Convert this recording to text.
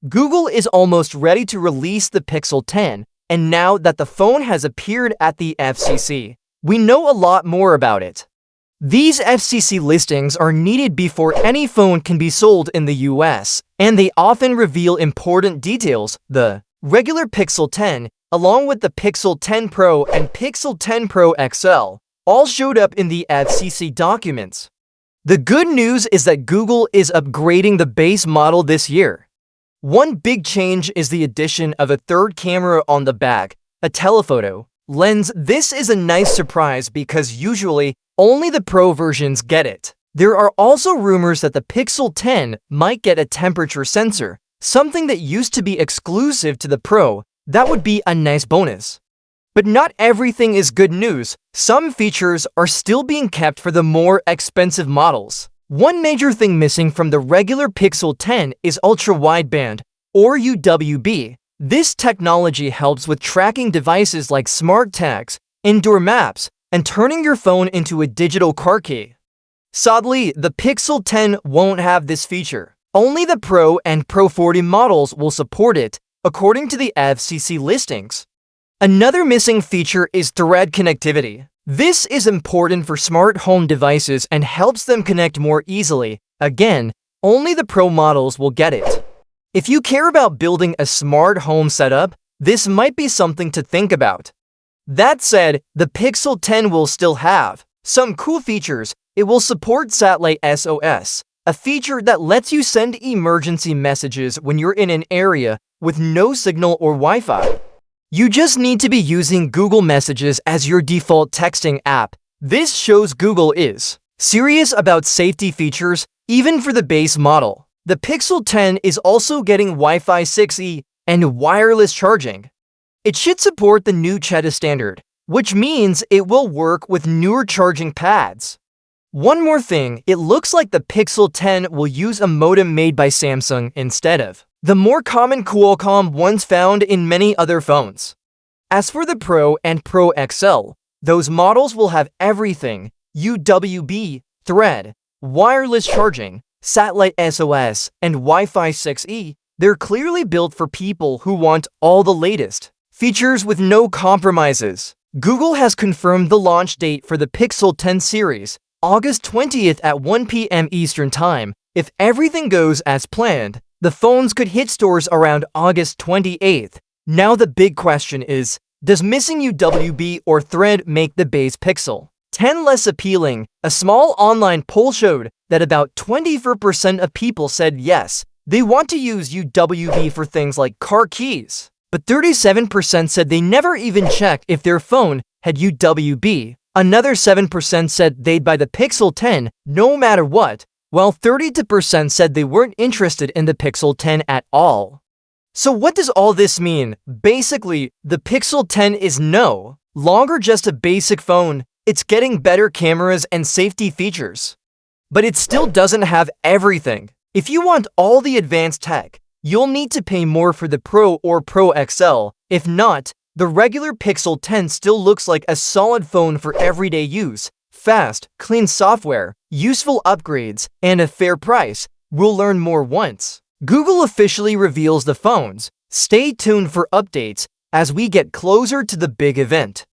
Google is almost ready to release the Pixel 10, and now that the phone has appeared at the FCC, we know a lot more about it. These FCC listings are needed before any phone can be sold in the US, and they often reveal important details. The regular Pixel 10, along with the Pixel 10 Pro and Pixel 10 Pro XL, all showed up in the FCC documents. The good news is that Google is upgrading the base model this year. One big change is the addition of a third camera on the back, a telephoto lens. This is a nice surprise because usually only the Pro versions get it. There are also rumors that the Pixel 10 might get a temperature sensor, something that used to be exclusive to the Pro. That would be a nice bonus. But not everything is good news. Some features are still being kept for the more expensive models. One major thing missing from the regular Pixel 10 is ultra-wideband, or UWB. This technology helps with tracking devices like smart tags, indoor maps, and turning your phone into a digital car key. Sadly, the Pixel 10 won't have this feature. Only the Pro and Pro 40 models will support it, according to the FCC listings. Another missing feature is Thread connectivity. This is important for smart home devices and helps them connect more easily. Again, only the Pro models will get it. If you care about building a smart home setup, this might be something to think about. That said, the Pixel 10 will still have some cool features. It will support Satellite SOS, a feature that lets you send emergency messages when you're in an area with no signal or Wi-Fi. You just need to be using Google Messages as your default texting app. This shows Google is serious about safety features, even for the base model. The Pixel 10 is also getting Wi-Fi 6E and wireless charging. It should support the new Cheetah standard, which means it will work with newer charging pads. One more thing, it looks like the Pixel 10 will use a modem made by Samsung instead of the more common Qualcomm ones found in many other phones. As for the Pro and Pro XL, those models will have everything: UWB, Thread, wireless charging, Satellite SOS, and Wi-Fi 6E. They're clearly built for people who want all the latest features with no compromises. Google has confirmed the launch date for the Pixel 10 series, August 20th at 1 p.m. Eastern Time. If everything goes as planned, the phones could hit stores around August 28th. Now the big question is, does missing UWB or Thread make the base Pixel 10 less appealing? A small online poll showed that about 24% of people said yes, they want to use UWB for things like car keys. But 37% said they never even check if their phone had UWB. Another 7% said they'd buy the Pixel 10 no matter what, while 32% said they weren't interested in the Pixel 10 at all. So what does all this mean? Basically, the Pixel 10 is no longer just a basic phone. It's getting better cameras and safety features. But it still doesn't have everything. If you want all the advanced tech, you'll need to pay more for the Pro or Pro XL. If not, the regular Pixel 10 still looks like a solid phone for everyday use. Fast, clean software, useful upgrades, and a fair price. We'll learn more once Google officially reveals the phones. Stay tuned for updates as we get closer to the big event.